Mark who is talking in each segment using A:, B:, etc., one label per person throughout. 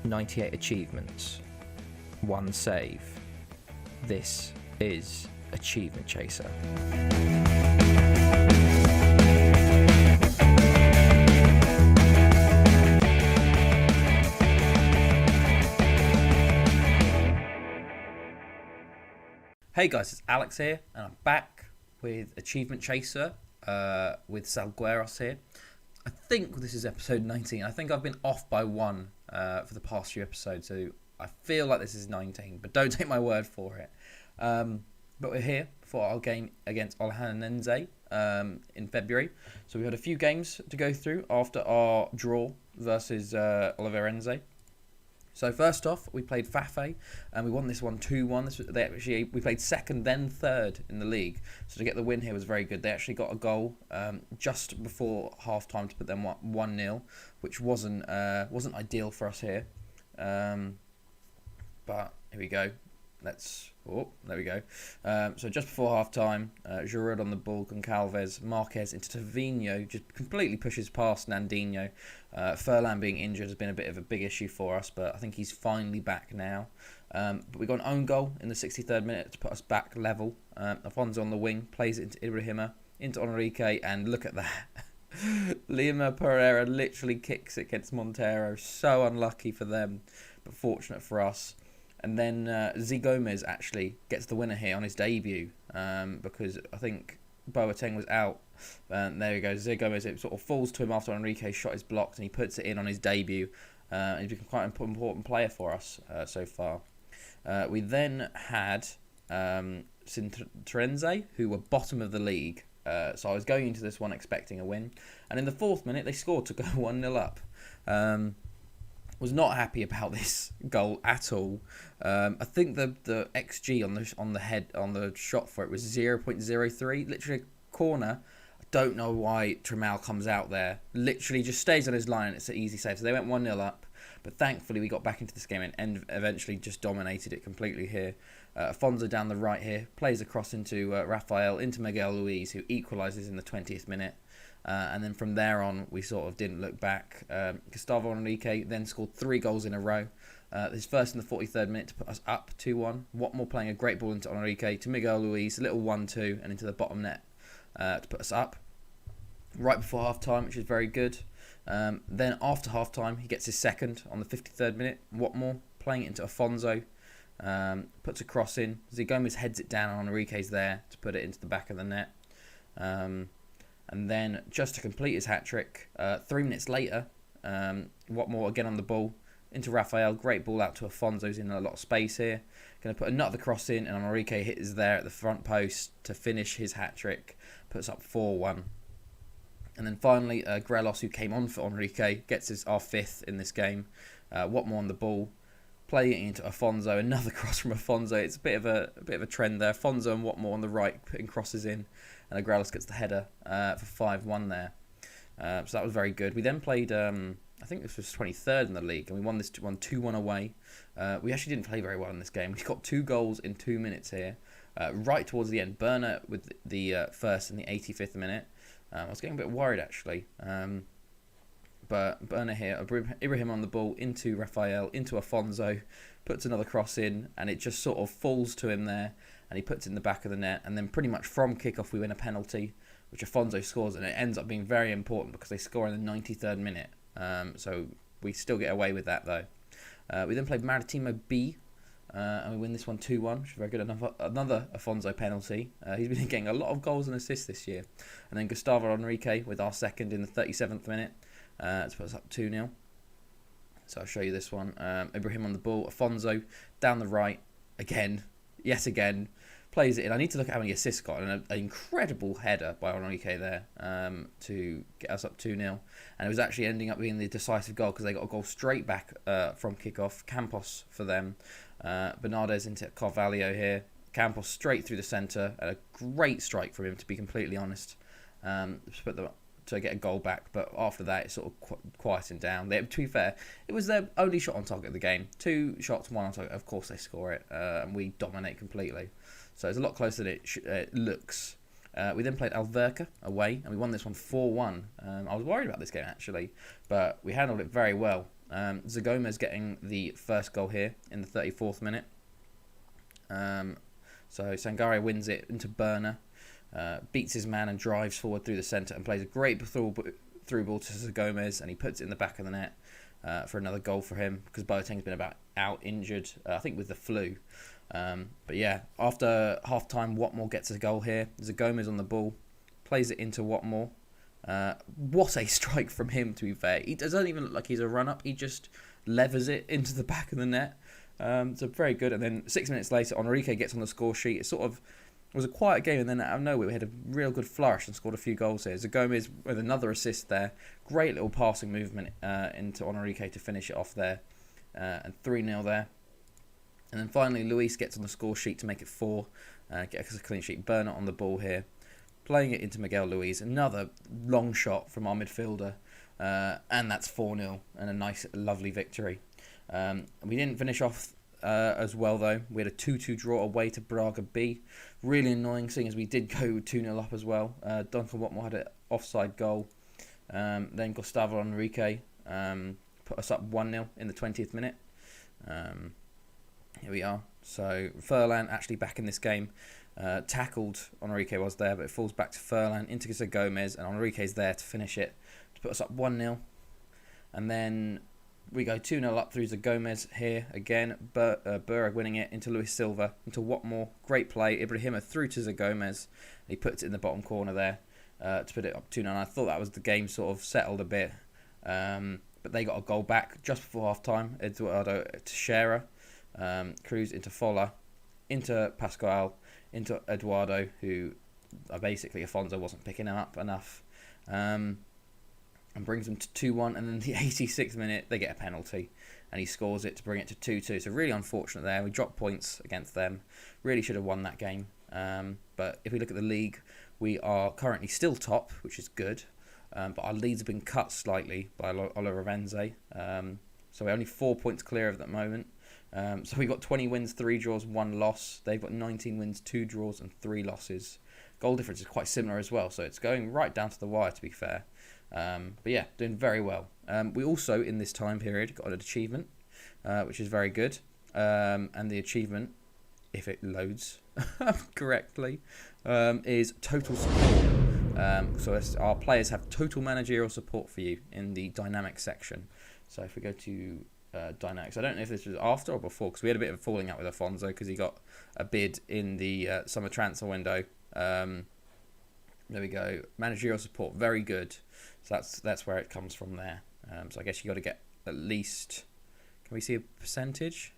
A: 98 achievements, 1 save. This is Achievement Chaser. Hey guys, it's Alex here, and I'm back with Achievement Chaser with Salgueros here. I think this is episode 19. I think I've been off by one for the past few episodes, so I feel like this is 19, but don't take my word for it. But we're here for our game against Olhanense in February. So we had a few games to go through after our draw versus Olhanense. So first off, we played Fafe, and we won this one 2-1. We played second, then third in the league. So to get the win here was very good. They actually got a goal just before half time to put them 1-0, which wasn't ideal for us here. But here we go. There we go. So just before half time, Giroud on the ball, Goncalves, Marquez into Tavinho, just completely pushes past Nandinho. Furlan being injured has been a bit of a big issue for us, but I think he's finally back now. But we got an own goal in the 63rd minute to put us back level. Afonso on the wing, plays it into Ibrahima, into Enrique, and look at that. Lima Pereira literally kicks it against Montero. So unlucky for them, but fortunate for us. And then Z Gomez actually gets the winner here on his debut because I think Boateng was out. There we go. Z Gomez, it sort of falls to him after Enrique's shot is blocked, and he puts it in on his debut. He's become quite an important player for us so far. We then had Sintrense, who were bottom of the league. So I was going into this one expecting a win. And in the 4th minute, they scored to go 1-0 up. Was not happy about this goal at all. I think the XG on the shot for it was 0.03. Literally a corner. I don't know why Tramal comes out there. Literally just stays on his line and it's an easy save. So they went 1-0 up. But thankfully we got back into this game and eventually just dominated it completely here. Afonso down the right here. Plays across into Rafael, into Miguel Luis, who equalises in the 20th minute. And then from there on, we sort of didn't look back. Gustavo Enrique then scored 3 goals in a row. His first in the 43rd minute to put us up 2-1. Watmore playing a great ball into Enrique, to Miguel Luis, a little 1-2, and into the bottom net to put us up. Right before half-time, which is very good. Then after half-time, he gets his second on the 53rd minute. Watmore playing it into Afonso. Puts a cross in. Gomez heads it down, and Enrique's there to put it into the back of the net. And then, just to complete his hat-trick, 3 minutes later, Watmore again on the ball, into Rafael, great ball out to Afonso, who's in a lot of space here. Going to put another cross in, and Enrique hits there at the front post to finish his hat-trick, puts up 4-1. And then finally, Grelos, who came on for Enrique, gets our 5th in this game. Watmore on the ball, playing into Afonso, another cross from Afonso. It's a bit of a trend there. Afonso and Watmore on the right, putting crosses in. And Agrales gets the header for 5-1 there. So that was very good. We then played, I think this was 23rd in the league, and we won this 2-1 away. We actually didn't play very well in this game. We got 2 goals in 2 minutes here. Right towards the end, Berner with the first in the 85th minute. I was getting a bit worried, actually. But Berner here, Ibrahim on the ball, into Rafael, into Afonso, puts another cross in, and it just sort of falls to him there. And he puts it in the back of the net, and then pretty much from kickoff we win a penalty, which Afonso scores, and it ends up being very important because they score in the 93rd minute. So we still get away with that though. We then played Maritimo B, and we win this one 2-1, which is very good. Another Afonso penalty. He's been getting a lot of goals and assists this year. And then Gustavo Enrique with our second in the 37th minute to put us up 2-0. So I'll show you this one. Ibrahim on the ball, Afonso down the right again. Yet again, plays it in. I need to look at how many assists got, and an incredible header by Enrique there to get us up 2-0. And it was actually ending up being the decisive goal because they got a goal straight back from kickoff. Campos for them. Bernardes into Carvalho here. Campos straight through the centre. A great strike from him, to be completely honest, to get a goal back. But after that, it sort of quietened down. To be fair, it was their only shot on target of the game. 2 shots, 1 on target. Of course, they score it, and we dominate completely. So it's a lot closer than it looks. We then played Alverca away, and we won this one 4-1. I was worried about this game, actually, but we handled it very well. Zagomez getting the first goal here in the 34th minute. So Sangare wins it into Burner, beats his man and drives forward through the centre and plays a great through ball to Zagomez, and he puts it in the back of the net for another goal for him, because Boateng's been about out injured, I think with the flu. But yeah, after half time, Watmore gets a goal here. Zagomez on the ball, plays it into Watmore. What a strike from him, to be fair. He doesn't even look like he's a run-up. He just levers it into the back of the net. So very good. And then 6 minutes later, Enrique gets on the score sheet. It sort of was a quiet game, and then out of nowhere, we had a real good flourish and scored a few goals here. Zagomez with another assist there. Great little passing movement into Enrique to finish it off there. And 3-0 there. And then finally, Luis gets on the score sheet to make it 4. Gets a clean sheet. Burner on the ball here. Playing it into Miguel Luis. Another long shot from our midfielder. And that's 4-0. And a nice, lovely victory. We didn't finish off as well, though. We had a 2-2 draw away to Braga B. Really annoying, seeing as we did go 2-0 up as well. Duncan Watmore had an offside goal. Then Gustavo Enrique put us up 1-0 in the 20th minute. Here we are. So Furlan actually back in this game. Tackled Enrique was there, but it falls back to Furlan into Gomez, and Enrique's there to finish it to put us up 1-0. And then we go 2-0 up through Gomez here again. Burag winning it into Luis Silva, into Watmore. Great play. Ibrahima through to Gomez. He puts it in the bottom corner there to put it up 2-0. I thought that was the game sort of settled a bit. But they got a goal back just before half time. Eduardo Teixeira. Cruz into Fola, into Pascual, into Eduardo, who basically Afonso wasn't picking him up enough, and brings them to 2-1. And then the 86th minute, they get a penalty, and he scores it to bring it to 2-2. So really unfortunate there. We dropped points against them. Really should have won that game. But if we look at the league, we are currently still top, which is good. But our leads have been cut slightly by Olhanense. So we're only 4 points clear of that moment. So we've got 20 wins, 3 draws, 1 loss. They've got 19 wins, 2 draws, and 3 losses. Goal difference is quite similar as well, so it's going right down to the wire, to be fair. But yeah, doing very well. We also, in this time period, got an achievement, which is very good. And the achievement, if it loads correctly, is total support. So our players have total managerial support for you in the dynamic section. So if we go to Dynamics, I don't know if this was after or before, because we had a bit of a falling out with Afonso because he got a bid in the summer transfer window. There we go. Managerial support, very good. So that's where it comes from there. So I guess you got to get at least. Can we see a percentage?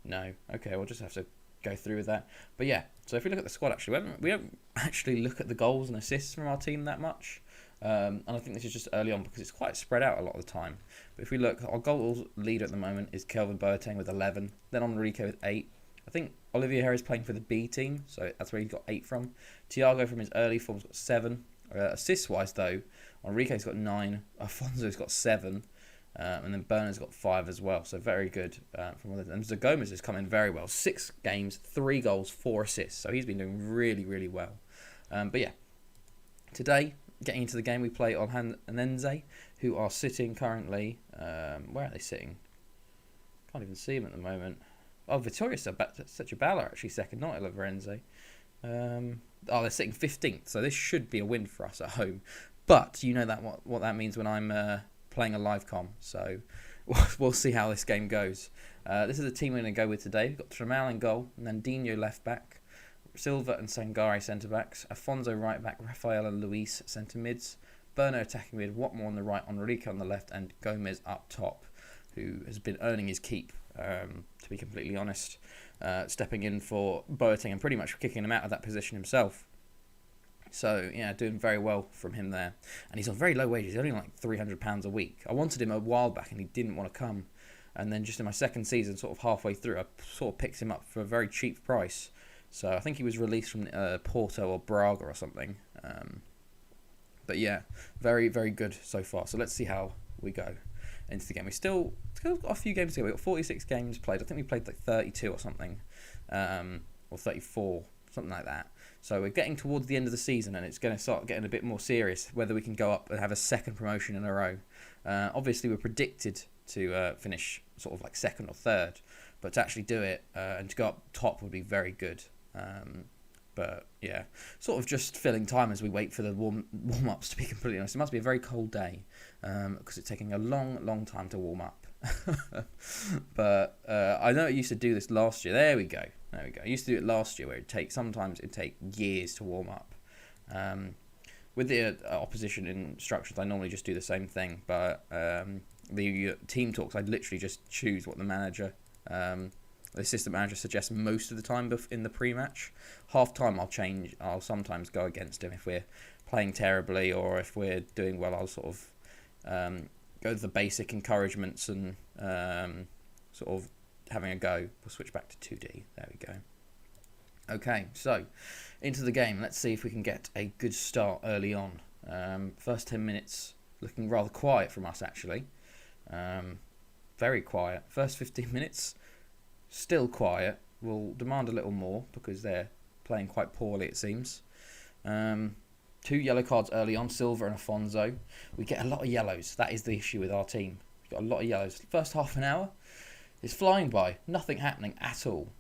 A: No. Okay, we'll just have to go through with that. But yeah, so if we look at the squad, actually, we don't actually look at the goals and assists from our team that much. And I think this is just early on because it's quite spread out a lot of the time. But if we look, our goals leader at the moment is Kelvin Boateng with 11. Then Enrique with 8. I think Olivier Harris playing for the B team, so that's where he got 8 from. Thiago from his early forms got 7. Assists-wise, though, Enrique's got 9. Afonso's got 7. And then Bernard's got 5 as well. So very good from others. And Zagomez has come in very well. 6 games, 3 goals, 4 assists. So he's been doing really, really well. But yeah, today, getting into the game, we play Olhanense, who are sitting currently. Where are they sitting? Can't even see them at the moment. Oh, Vittoria Setúbal are actually second, not Olhanense. They're sitting 15th, so this should be a win for us at home. But you know that what that means when I'm playing a live com, so we'll see how this game goes. This is the team we're going to go with today. We've got Tramal in goal, and then Dino left back, Silva and Sangare centre backs, Afonso right back, Rafael and Luis centre mids, Berno attacking mid, Watmore on the right, Enrique on the left, and Gomez up top, who has been earning his keep, to be completely honest, stepping in for Boateng and pretty much kicking him out of that position himself. So, yeah, doing very well from him there. And he's on very low wages. He's only like £300 a week. I wanted him a while back and he didn't want to come. And then just in my second season, sort of halfway through, I sort of picked him up for a very cheap price. So I think he was released from Porto or Braga or something. But yeah, very, very good so far. So let's see how we go into the game. We still got a few games to go. We've got 46 games played. I think we played like 32 or something. Or 34, something like that. So we're getting towards the end of the season, and it's going to start getting a bit more serious whether we can go up and have a second promotion in a row. Obviously, we're predicted to finish sort of like second or third, but to actually do it and to go up top would be very good. But yeah, sort of just filling time as we wait for the warm-ups, to be completely honest. It must be a very cold day because it's taking a long time to warm up. But I know I used to do this last year. There we go. I used to do it last year where sometimes it'd take years to warm up. With the opposition instructions, I normally just do the same thing. But the team talks, I'd literally just choose what the manager... the assistant manager suggests most of the time in the pre-match. Half-time I'll sometimes go against him if we're playing terribly, or if we're doing well I'll sort of go to the basic encouragements and sort of having a go. We'll switch back to 2D. There we go. Okay, so into the game. Let's see if we can get a good start early on. First 10 minutes looking rather quiet from us actually. Very quiet. First 15 minutes... still quiet. We'll demand a little more because they're playing quite poorly, it seems. 2 yellow cards early on, Silva and Afonso. We get a lot of yellows. That is the issue with our team. We've got a lot of yellows. First half an hour, it's flying by. Nothing happening at all.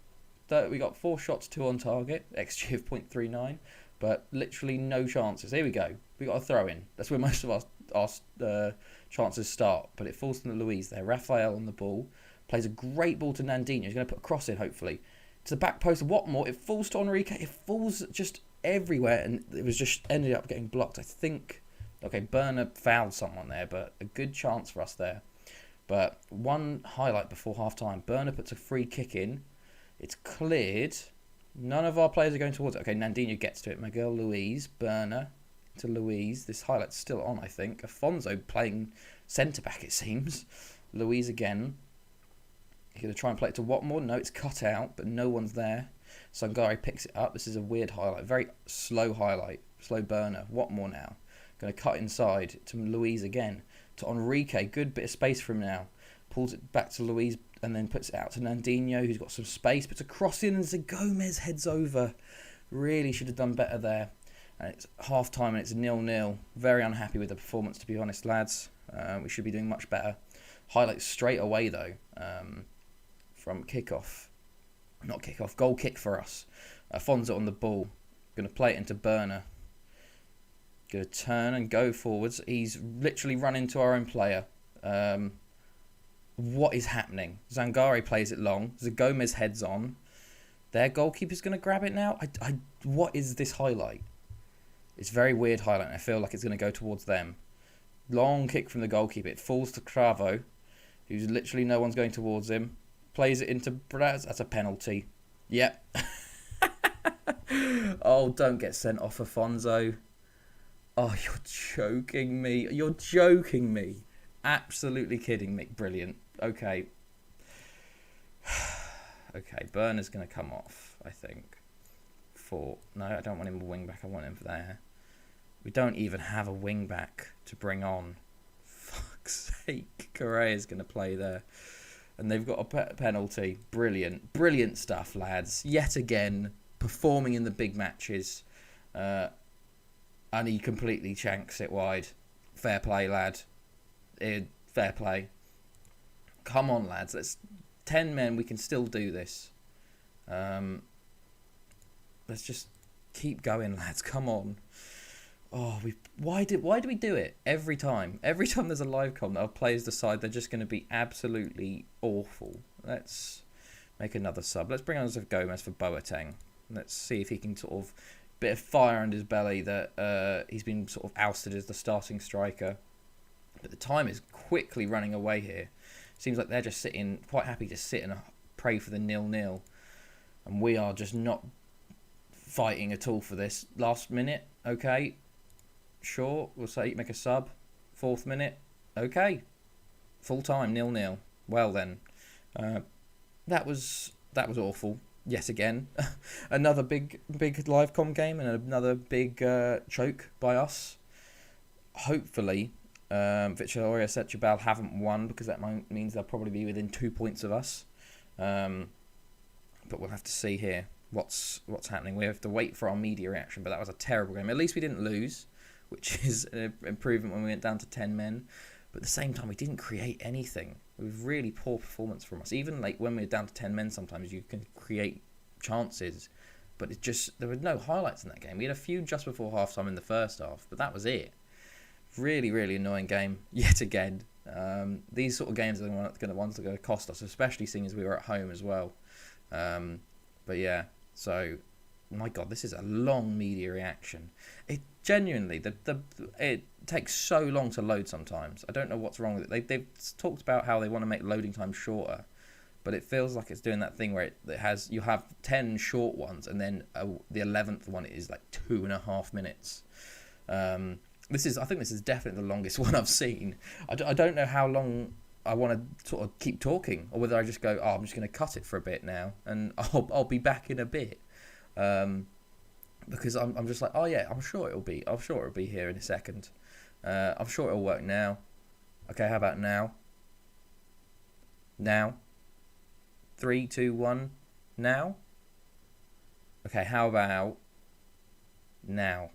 A: We got 4 shots, 2 on target, XG of 0.39, but literally no chances. Here we go. We got a throw in. That's where most of our chances start, but it falls to Luis there. Rafael on the ball. Plays a great ball to Nandinho. He's going to put a cross in, hopefully. To the back post of Watmore. It falls to Enrique. It falls just everywhere. And it was just ended up getting blocked. I think... okay, Berner fouled someone there, but a good chance for us there. But one highlight before half-time. Berner puts a free kick in. It's cleared. None of our players are going towards it. Okay, Nandinho gets to it. Miguel Luis. Berner to Luis. This highlight's still on, I think. Afonso playing centre-back, it seems. Luis again. He's going to try and play it to Watmore. No, it's cut out, but no one's there. Sangare picks it up. This is a weird highlight. Very slow highlight. Slow burner. Watmore now. Going to cut inside to Luis again. To Enrique. Good bit of space for him now. Pulls it back to Luis and then puts it out to Nandinho, who's got some space. Puts a cross in and Gomez heads over. Really should have done better there. And it's half-time and it's 0-0. Very unhappy with the performance, to be honest, lads. We should be doing much better. Highlight straight away, though. From goal kick for us. Afonso on the ball. Going to play it into Berner. Going to turn and go forwards. He's literally run into our own player. What is happening? Zangare plays it long. Gomez heads on. Their goalkeeper's going to grab it now. What is this highlight? It's a very weird highlight. I feel like it's going to go towards them. Long kick from the goalkeeper. It falls to Cravo, who's literally no one's going towards him. Plays it into Braz. That's a penalty. Yep. Oh, don't get sent off, Afonso. Oh, you're joking me. You're joking me. Absolutely kidding me. Brilliant. Okay. Okay, Berner's going to come off, I think. No, I don't want him a wing back. I want him there. We don't even have a wing back to bring on. Fuck's sake. Correa's going to play there. And they've got a penalty. Brilliant. Brilliant stuff, lads. Yet again, performing in the big matches. And he completely shanks it wide. Fair play, lad. Fair play. Come on, lads. Let's 10 men. We can still do this. Let's just keep going, lads. Come on. Oh, why do we do it every time? Every time there's a live com that our players decide they're just going to be absolutely awful. Let's make another sub. Let's bring on Gomez for Boateng. Let's see if he can sort of bit of fire under his belly that he's been sort of ousted as the starting striker. But the time is quickly running away here. Seems like they're just sitting, quite happy to sit and pray for the 0-0, and we are just not fighting at all for this. Last minute, okay. Sure, we'll say make a sub. 4th minute, okay. Full time, 0-0. Well then, that was awful. Yet again, another big live com game and another big choke by us. Hopefully, Victoria Setúbal haven't won, because that means they'll probably be within 2 points of us. But we'll have to see here. what's happening. We have to wait for our media reaction, but that was a terrible game. At least we didn't lose, which is an improvement when we went down to 10 men. But at the same time, we didn't create anything. It was really poor performance from us. Even like when we're down to 10 men, sometimes you can create chances, but there were no highlights in that game. We had a few just before halftime in the first half, but that was it. Really, really annoying game yet again. These sort of games are the ones that are going to cost us, especially seeing as we were at home as well. But yeah, so my God, this is a long media reaction. It genuinely, it takes so long to load sometimes. I don't know what's wrong with it. They've talked about how they want to make loading time shorter, but it feels like it's doing that thing where you have 10 short ones, and then the 11th one is like 2.5 minutes. I think this is definitely the longest one I've seen. I don't know how long I want to sort of keep talking, or whether I just go, I'm just going to cut it for a bit now, and I'll be back in a bit. Because I'm just like, I'm sure it'll be here in a second. I'm sure it'll work now. Okay, how about now? Now. 3, 2, 1, now. Okay, how about now?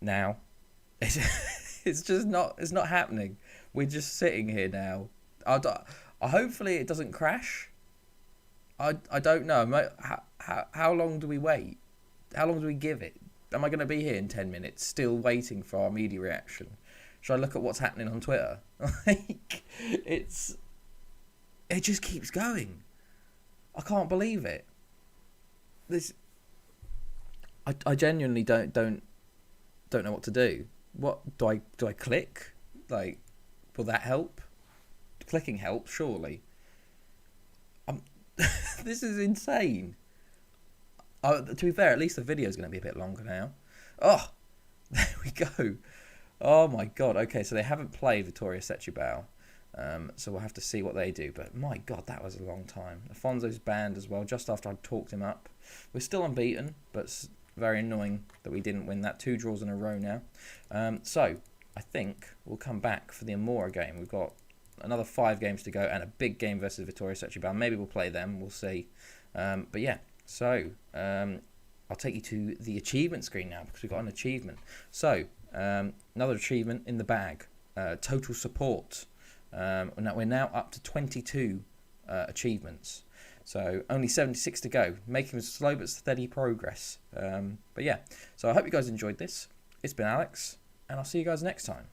A: Now. It's just not. It's not happening. We're just sitting here now. Hopefully it doesn't crash. I don't know. How long do we wait? How long do we give it? Am I going to be here in 10 minutes still waiting for our media reaction? Should I look at what's happening on Twitter? It just keeps going. I can't believe it. I genuinely don't know what to do. What do I click? Like, will that help? Clicking helps, surely. This is insane. To be fair, at least the video is going to be a bit longer now. Oh, there we go. Oh my God. Okay, so they haven't played Vittoria Setúbal, so we'll have to see what they do. But my God, that was a long time. Afonso's banned as well, just after I'd talked him up. We're still unbeaten, but it's very annoying that we didn't win that. 2 draws in a row now. So I think we'll come back for the Amora game. We've got another 5 games to go and a big game versus Vittoria Setúbal. Maybe we'll play them. We'll see. But yeah, so I'll take you to the achievement screen now, because we've got an achievement. So another achievement in the bag. Total support. We're now up to 22 achievements. So only 76 to go, making slow but steady progress. But yeah, so I hope you guys enjoyed this. It's been Alex, and I'll see you guys next time.